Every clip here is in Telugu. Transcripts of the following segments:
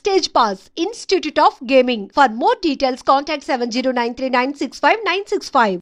Stage Pass, Institute of Gaming. For more details, contact 7093965965.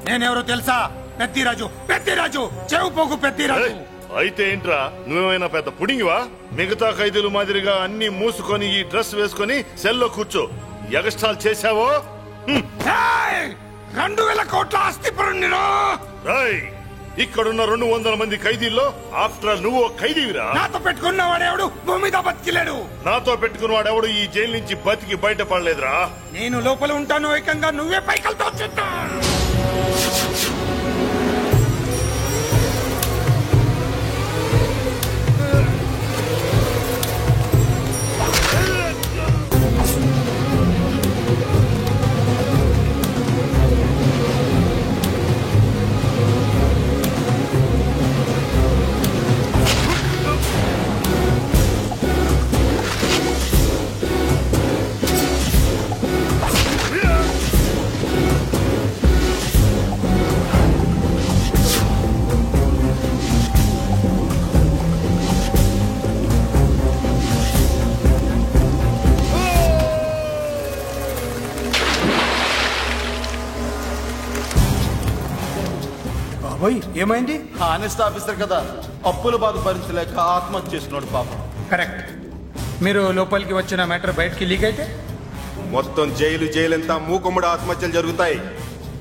నేనెవరో తెలుసా? పెద్దిరాజు, పెద్దిరాజు, చెవు పోగు పెద్దిరాజు. అయితే ఏంట్రా, నువ్వేమైనా పెద్ద పుడింగివా? మిగతా ఖైదీలు మాదిరిగా అన్ని మూసుకొని ఈ డ్రెస్ వేసుకొని సెల్లో కూర్చో. ఎగస్ట్రాల్ చేశావో 2000 కోట్ల ఆస్తి పరుణ్ణిరా. ఇక్కడున్న 200 మంది ఖైదీల్లో ఆఫ్టర్ నువ్వు ఖైదీవిరా. నాతో పెట్టుకున్నవాడెవడు భూమి మీద బతికిలేడు. నాతో పెట్టుకున్నవాడెవడు ఈ జైలు నుంచి బతికి బయటపడలేదురా. నేను లోపల ఉంటాను, ఏకంగా నువ్వే పైకలతో వచ్చేస్తా. ఏమైంది? హానెస్ట్ ఆఫీసర్ కదా, అప్పుల బాధ భరించలేక ఆత్మహత్య చేసుకున్నాడు పాపం. కరెక్ట్. మీరు లోపలికి వచ్చిన మ్యాటర్ బయటికి లీక్ అయితే మొత్తం జైలంతా మూకుమ్మడి ఆత్మహత్యలు జరుగుతాయి.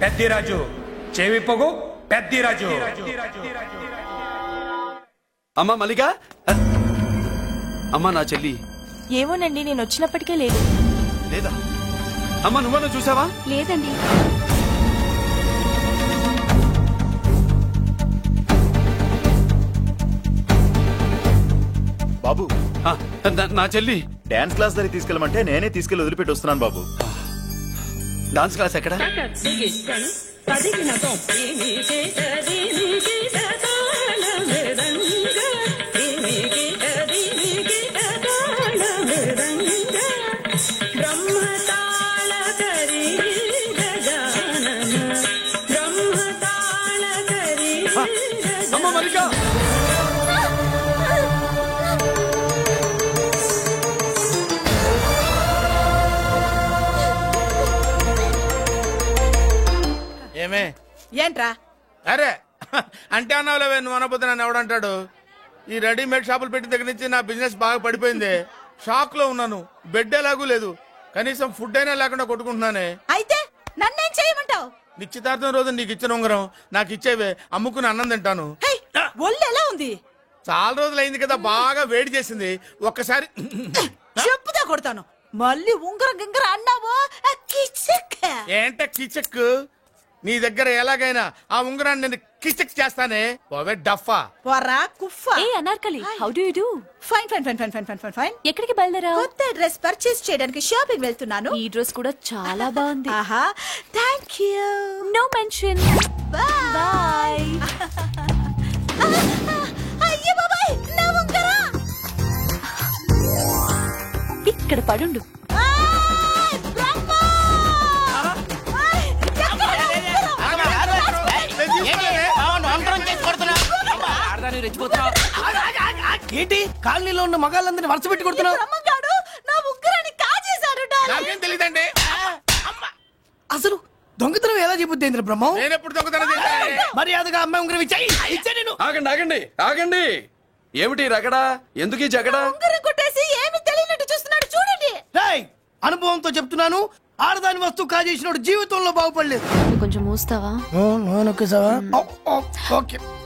పెద్దిరాజు, చెవి పొగు పెద్దిరాజు. అమ్మా మల్లిక, అమ్మా నా చెల్లి. ఏమోనండి, నేను వచ్చినప్పటికే లేదు. లేదా అమ్మా, నువ్వన్నా చూసావా? లేదండి. బాబు, నా చెల్లి డాన్స్ క్లాస్ దగ్గర తీసుకెళ్ళమంటే నేనే తీసుకెళ్లి వదిలిపెట్టి వస్తున్నాను బాబు. డాన్స్ క్లాస్ ఎక్కడ? అమ్మ మల్లిక, ఏమే ఏంట్రా? అరే అంటే అన్నావులేవే, నువ్వు అనబోతే నన్ను ఎవడంటాడు? ఈ రెడీమేడ్ షాపులు పెట్టిన దగ్గర నుంచి నా బిజినెస్ బాగా పడిపోయింది. షాక్ లో ఉన్నాను, బెడ్ ఎలాగూ లేదు, కనీసం ఫుడ్ అయినా లేకుండా కొట్టుకుంటున్నానే. అయితే నన్నేం చేయమంటావు? నిశ్చితార్థం రోజు నీకు ఇచ్చిన ఉంగరం నాకు ఇచ్చేవే, అమ్ముకుని అన్నం తింటాను. ఒళ్ళు ఎలా ఉంది? చాలా రోజులు అయింది కదా, బాగా వేడి చేసింది. ఒక్కసారి చెప్పుదా కొడతాను. మళ్ళీ ఉంగరం గింగర అన్నావో ఏంట కిచక్? నీ దగ్గర ఎలాగైనా ఆ ఉంగరాన్ని నేను కిచక్ చేస్తానే. పోవే డఫా. వరా కుఫా. ఏ Anarkali, how do you do? Fine fine fine fine fine fine fine. ఎక్కడికి బయలుదేరావు? కొత్త డ్రెస్ పర్చేస్ చేయడానికి షాపింగ్ వెళ్తున్నాను. ఈ డ్రెస్ కూడా చాలా బాగుంది. ఆహా, థాంక్యూ. No mention. బై. అయ్యో బాబాయ్, నా ఉంగరం ఇక్కడ పడుండు. ఏంటి కాలనీలో ఉన్న మగాళ్ళందరినీ వరుస పెట్టి కొడుతున్నావు? నాకేం తెలియదండి. అసలు దొంగతనం ఎలా చెబుద్ది బ్రహ్మం? నేను ఎప్పుడు దొంగతనం చేశాను? మర్యాదగా అమ్మాయి ఉంగరం ఇచ్చాయి. నేను ఆగండి ఆగండి ఆగండి. ఏమిటి రగడా? ఎందుకు జగడా? ఉంగరం కొట్టేసి ఏమి తెలియనట్టు చూస్తున్నాడు చూడండి. అనుభవంతో చెప్తున్నాను, ఆడదాని వస్తువు కాజేసినోడు జీవితంలో బాగుపడలేదు. కొంచెం మూస్తావా?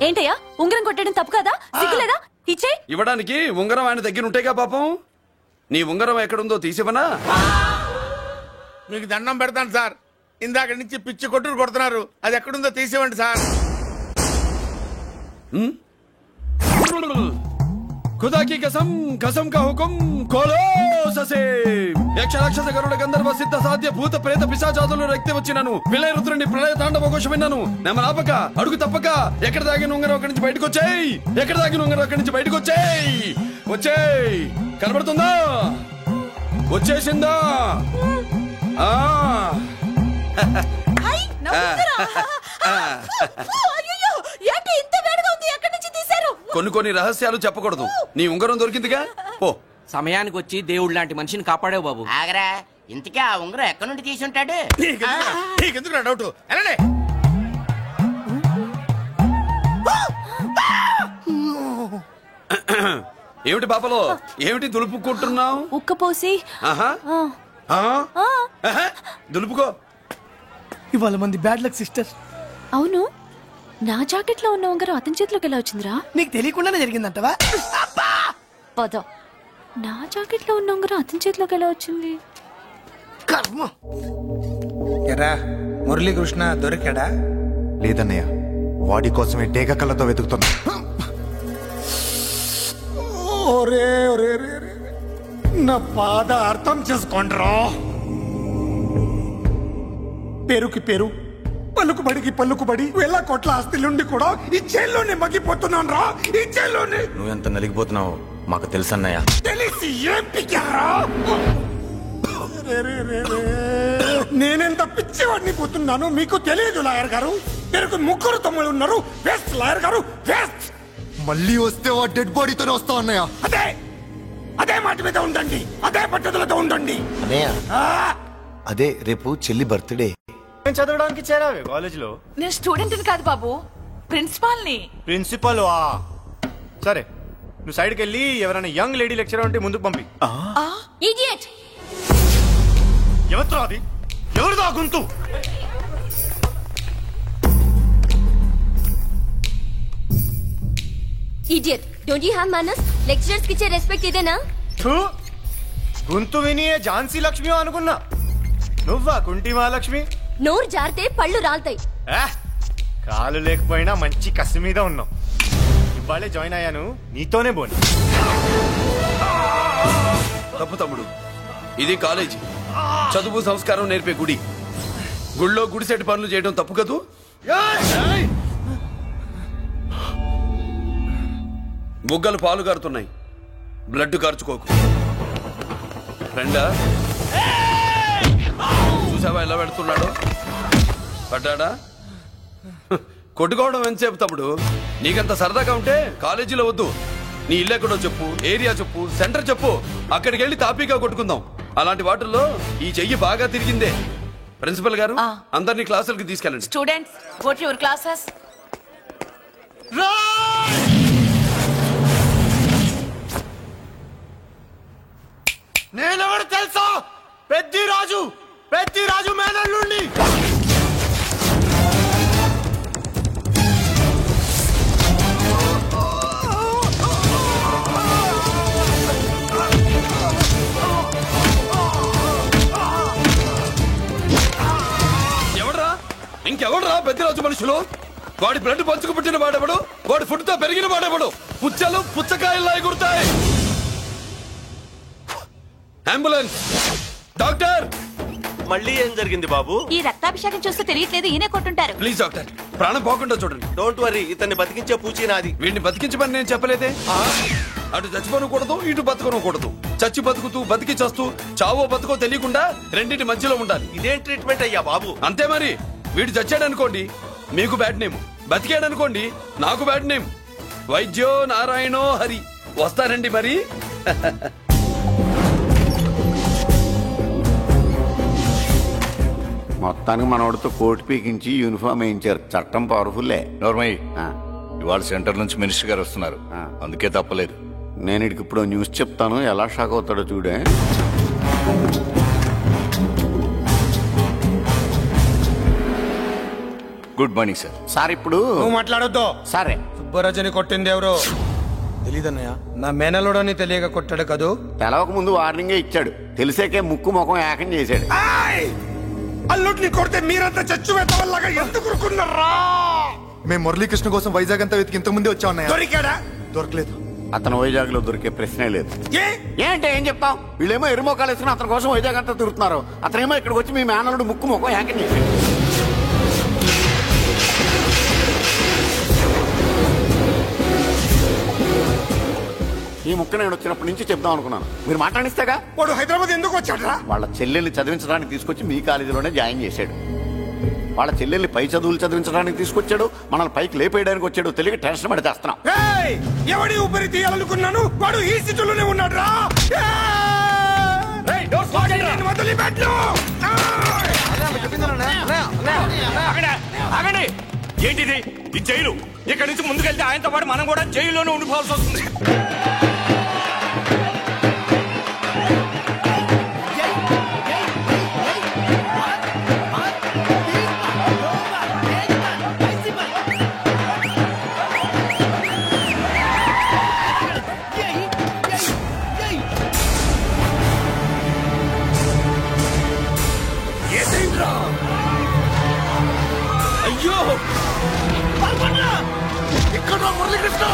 ఏంటయ్యా ఉంగరం కొట్టడం తప్పు కదా? సిగ్గులేదా? ఇచ్చే ఇవ్వడానికి ఉంగరం ఆయన దగ్గర ఉంటేగా పాపం. నీ ఉంగరం ఎక్కడుందో తీసివనా? మీకు దండం పెడతాను సార్, ఇందాక నుంచి పిచ్చి కొట్టుడు కొడుతున్నారు, అది ఎక్కడుందో తీసివ్వండి సార్. खुदा की कसम, कसम का हुकुम, खोलो ससे. యక్ష రాక్షస గరుడ గంధర్వ సిద్ధ సాధ్య భూత ప్రేత పిశాచాదులు రక్తి వచ్చినాను. విలయ రుద్రుని ప్రళయ తాండవ ఘోష విన్నాను. నెమలాపక అడుగు తప్పక ఎక్కడ దాగిన ఉంగరం అక్కడి నుంచి బయటకు వచ్చేయ్. ఎక్కడ దాగిన ఉంగరం అక్కడి నుంచి బయటకు వచ్చేయ్. వచ్చేయ్. కనబడుతుందా? వచ్చేసిందా? హై నా ఉంగరం. అయ్యో ఏంటి ఇంత వేడిగా ఉంది? ఎక్కడి నుంచి తీశారు? కొన్ని రహస్యాలు చెప్పకూడదు. నీ ఉంగరం దొరికిందిగా, పో. సమయానికి వచ్చి దేవుడు లాంటి మనిషిని కాపాడావు బాబు. ఆగరా, ఇంతకీ ఆ ఉంగరం ఎక్కడి నుండి తీసి ఉంటాడు? నీకెందుకు డౌట్? వెళ్ళండి. ఏమిటి పాపలో, ఏమిటి దులుపుకుంటున్నావు? ఉక్కపోసి దులుపుకో. ఇవాళ మంది బ్యాడ్ లక్ సిస్టర్. అవును, నా జాకెట్ లో ఉన్న ఉంగరం అతని చేతిలోకి ఎలా వచ్చిందిరా? నీకు తెలియకుండానే జరిగిందంటవా? పద. నా జాకెట్ లో ఉన్న ఉంగరం అతని చేతిలోకి ఎలా వచ్చింది? కర్మ. ఎరా మురళీకృష్ణ దొరికాడా? లేదన్నయ్య, వాడి కోసమే డేగ కళ్ళతో వెతుకుతున్నా. నా బాధ అర్థం చేసుకోండ్రా. పేరుకి పేరు, పలుకుబడికి పలుకుబడి, వేల కోట్ల ఆస్తిలుండి కూడా ఈ జైల్లోనే మగ్గిపోతున్నాను రా. ఈ జైల్లోనే. నువ్వెంత నలిగిపోతున్నావు మాకు తెలుసన్నయ్య. తెలిసి ఏం పిక్కారా? నేనెంత పిచ్చివాడిని పోతున్నాను మీకు తెలియదు లాయర్ గారు. పేరుకు ముగ్గురు తమ్ముళ్ళు ఉన్నారు. వేస్ట్ లాయర్ గారు, వేస్ట్. మళ్ళీ వస్తే ఆ డెడ్ బాడీతోనే వస్తావు అన్నయ్య. అదే మాట మీద ఉండండి, అదే పట్టుదలతో ఉండండి. అదే రేపు చెల్లి బర్త్డే. చదవడానికి చేరావే కాలేజీలో? నేను స్టూడెంట్ కాదు బాబు, ప్రిన్సిపాల్ ని. ప్రిన్సిపల్ వా? సరే, నువ్వు సైడ్కి వెళ్ళి ఎవరైనా యంగ్ లేడీ లెక్చరర్ ఉంటే ముందుకు పంపి. ఇడియట్. ఎవరితో అది? ఎవరిదో ఆ గొంతు? ఇడియట్. డోంట్ యు హావ్ మనస్? లెక్చరర్స్ కి ఇచ్చే రెస్పెక్ట్ ఇదేనా? గొంతు విని ఝాన్సీ లక్ష్మి అనుకున్నా. నువ్వా కుంటి మహాలక్ష్మి? నోరు జారితే పళ్ళు రాల్తాయి. కాలు లేకపోయినా మంచి కసి మీద ఉన్నావు. ఇవాళే జాయిన్ అయ్యాను, నీతోనే బోని. తప్పు తమ్ముడు, ఇది కాలేజీ. చదువు సంస్కారం నేర్పే గుడి. గుళ్ళో గుడిసెట్టి పనులు చేయడం తప్పు కదూ? బుగ్గలు పాలు కారుతున్నాయి, బ్లడ్ కార్చుకోకు. ఫ్రెండా, చూసావా ఎలా పెడుతున్నాడు? పడ్డాడా? కొట్టుకోవడం ఎంతసేపు తమ్ముడు? నీకంత సరదాగా ఉంటే కాలేజీలో వద్దు. నీ ఇల్లు ఎక్కడో చెప్పు, ఏరియా చెప్పు, సెంటర్ చెప్పు, అక్కడికి వెళ్ళి తాపీగా కొట్టుకుందాం. అలాంటి వాటిల్లో ఈ చెయ్యి బాగా తిరిగిందే. ప్రిన్సిపల్ గారు, అందరినీ క్లాసులకు తీసుకెళ్ళండి. Students, go to your classes. నేనెవరు తెలుసా? పెద్దిరాజు, పెద్దిరాజు మేనల్లుండి. ఇంకెవడరా పెద్దరాజు మనుషులు? వాడి బ్లడ్ పంచుకు పుట్టిన వాడెవడు? వాడి ఫుడ్ తో పెరిగిన వాడెవడు? పుచ్చలు పుచ్చకాయల్లా ఎగురుతాయి. Ambulance, doctor. మళ్ళీ ఏం జరిగింది బాబు? ఈ రక్తాభిషేకం చూస్తే తెలియట్లేదు, ఈయనే కొట్టుంటారు. ప్లీజ్ డాక్టర్, ప్రాణం పోకుండా చూడండి. డోంట్ వరీ, ఇతన్ని బతికించే పూచి నాది. వీడిని బతికించమని నేను చెప్పలేదే. అటు చచ్చిపోనకూడదు, ఇటు బతకనకూడదు. చచ్చి బతుకుతూ, బతికి చస్తూ, చావో బతుకో తెలియకుండా రెండింటి మధ్యలో ఉండాలి. ఇదేం ట్రీట్మెంట్ అయ్యా బాబు? అంతే మరి. వీడు చచ్చాడనుకోండి మీకు బ్యాడ్ నేమ్, బతికాడనుకోండి నాకు బ్యాడ్ నేమ్. వైద్యో నారాయణో హరి. వస్తారండి మరి. మొత్తానికి మనోడితో కోట్ పీకించి యూనిఫామ్ వేయించారు. చట్టం పవర్ఫుల్లే. ఇవాళ సెంటర్ నుంచి మినిస్టర్ గారు వస్తున్నారు, అందుకే తప్పలేదు. నేను ఇడికి ఇప్పుడు న్యూస్ చెప్తాను, ఎలా షాక్ అవుతాడో చూడే. Good morning sir. సార్ ఇప్పుడు నువ్వు మాట్లాడొద్దు. సరే. సుబ్బరాజుని కొట్టింది ఎవరు తెలీదన్నయ్య. నా మేనలోడని తెలియక కొట్టాడు కదూ. తెలవక ముందు వార్నింగే ఇచ్చాడు, తెలిసాకే ముక్కు ముఖం ఏకం చేశాడు. అల్లుడిని కొడితే మీరంతా చచ్చువేతవల్లాగా ఎందుకు కొరుకున్నారా? మేము మురళీకృష్ణ కోసం వైజాగ్ అంతా వెతికి ఇంతకు ముందే వచ్చా ఉన్నాయా? దొరికాడా? దొరకలేదు. అతను వైజాగ్ లో దొరికే ప్రశ్నే లేదు. ఏంటే ఏం చెప్తాం? వీళ్ళేమో ఎరుమోకాలు వేసుకుని అతని కోసం వైజాగ్ అంతా తిరుగుతున్నారు, అతనేమో ఇక్కడికి వచ్చి మీ మేనలుడు ముక్కు ముఖం ఏకం చేశాడు. ఈ ముక్క నేను వచ్చినప్పటి నుంచి చెప్దాం అనుకున్నాను, మీరు మాట్లాడిస్తేగా. వాడు హైదరాబాద్ ఎందుకు వచ్చాడరా? వాళ్ళ చెల్లెల్ని చదివించడానికి తీసుకొచ్చి మీ కాలేజీలోనే జాయిన్ చేశాడు. వాళ్ళ చెల్లెల్ని పై చదువులు చదివించడానికి తీసుకొచ్చాడు, మనల్ని పైకి లేపేయడానికి వచ్చాడు. తెలియక టెన్షన్ పడి చేస్తున్నాం. ఎవడి ఊపిరి తీయాలనుకున్నాను, వాడు ఈ స్థితిలోనే ఉన్నాడు రా. ఏంటిది ఈ జైలు? ఇక్కడి నుంచి ముందుకెళ్తే ఆయనతో పాటు మనం కూడా జైల్లోనే ఉండిపోవాల్సి వస్తుంది. అయ్యో ఇక్కడ మురళీకృష్ణ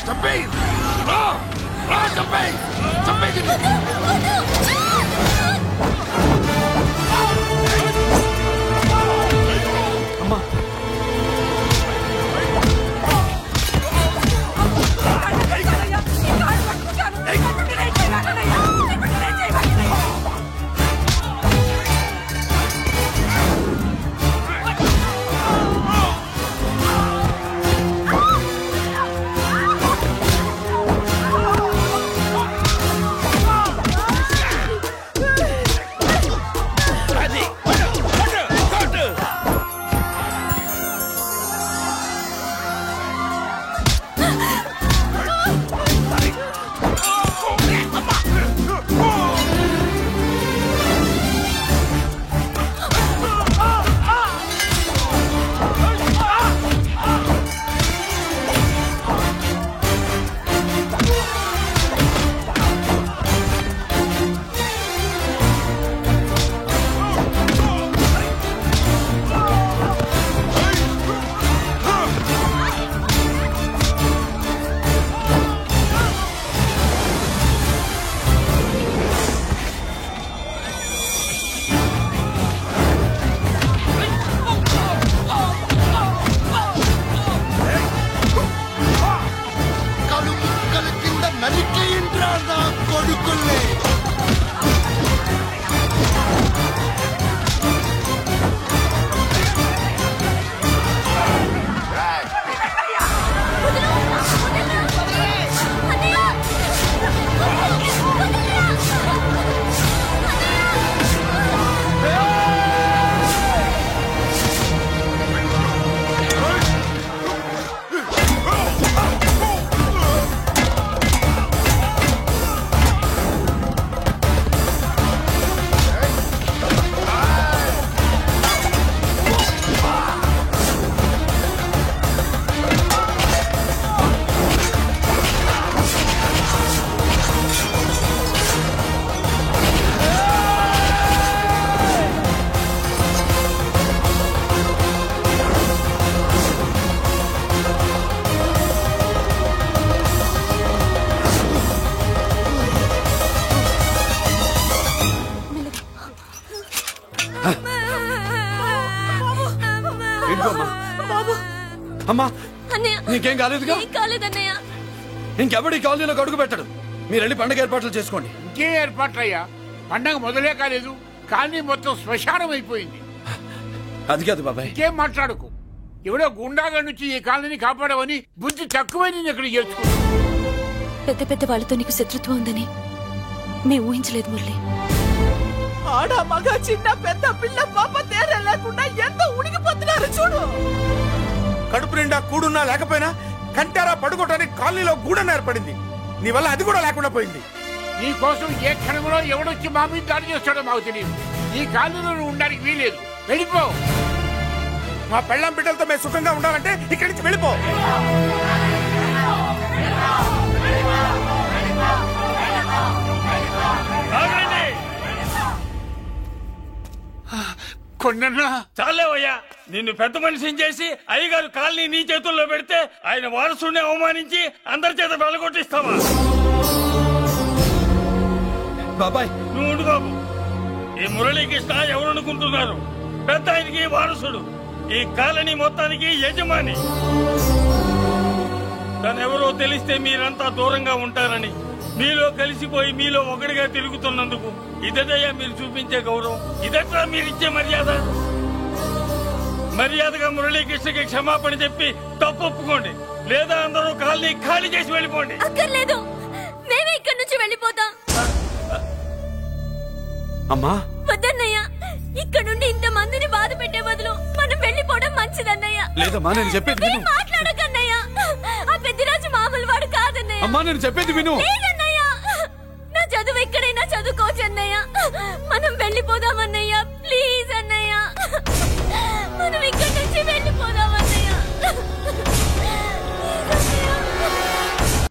చంపేయ్, చంపేయ్, చంపేయ్. అమ్మా అమ్మా నీకేం కాలేదుగా? ఇంకెవడి కాలనీలో అడుగు పెట్టడు. మీరు వెళ్ళి పండగ ఏర్పాట్లు చేసుకోండి. ఇంకే ఏర్పాట్లయ్యా, పండగ మొదలే కాలేదు, కాలనీ మొత్తం శ్మశానం అయిపోయింది. అది కాదు బాబాయ్. ఇంకేం మాట్లాడుకు. ఎవడో గుండాగా నుంచి ఈ కాలనీని కాపాడవని బుద్ధి తక్కువై నేను ఇక్కడ చేర్చుకున్నా. పెద్ద పెద్ద వాళ్ళతో నీకు శత్రుత్వం ఉందని మేము ఊహించలేదు మురళి. ఆడ మగ చిన్న పెద్ద పిల్ల పాప తేడా లేకుండా ఎంత ఉడికిపోతున్నారు చూడు. కడుపు నిండా కూడున్నా లేకపోయినా కంటారా పడుకోవటానికి కాలనీలో గూడన్న ఏర్పడింది. నీ వల్ల అది కూడా లేకుండా పోయింది. నీ కోసం ఏ క్షణంలో ఎవడొచ్చి మా మీద దాడి చేస్తాడో మాకు తెలియదు. ఈ కాలంలో నువ్వు ఉండడానికి వీలేదు. వెళ్ళిపో. మా పెళ్ళాం బిడ్డలతో మేము సుఖంగా ఉండాలంటే ఇక్కడి నుంచి వెళ్ళిపో. చాలేవయ్యా, నిన్ను పెద్ద మనిషిని చేసి అయ్యగారు కాలనీ నీ చేతుల్లో పెడితే ఆయన వారసుని అవమానించి అందరి చేత వెళ్ళగొట్టిస్తావా? బాబాయ్ నువ్వు ఉండు బాబు. ఈ మురళీకృష్ణ ఎవరనుకుంటున్నారు? పెద్ద ఆయనకి వారసుడు, ఈ కాలనీ మొత్తానికి యజమాని. తనెవరో తెలిస్తే మీరంతా దూరంగా ఉంటారని మీలో కలిసిపోయి మీలో ఒకటిగా తిరుగుతున్నందుకు ఇదయ్యా మీరు చూపించే గౌరవం. ఇదట్లా మీరిచ్చే మర్యాద. మర్యాదగా మురళీకృష్ణకి క్షమాపణ చెప్పి తప్పు ఒప్పుకోండి, లేదా అందరూ కాలనీ ఖాళీ చేసి వెళ్ళిపోండి. అక్కర్లేదు, మేమే ఇక్కడి నుంచి వెళ్ళిపోతాం. అమ్మా వద్దన్నయ్య, ఇక్కడ నుండి ఇంత మందిని బాధ పెట్టే బదులు మనం వెళ్ళిపోవడం మంచిదన్నయ్య. లేదమ్మా, నేను చెప్పేది విను. మాట్లాడకన్నయ్య, ఆ పెద్దిరాజు మామూలు వాడు కాదన్నయ్య. అమ్మా నేను చెప్పేది విను. లేదన్నయ్య, నా చదువు ఎక్కడైనా చదువుకోవచ్చు అన్నయ్య. మనం వెళ్ళిపోదామన్నయ్య.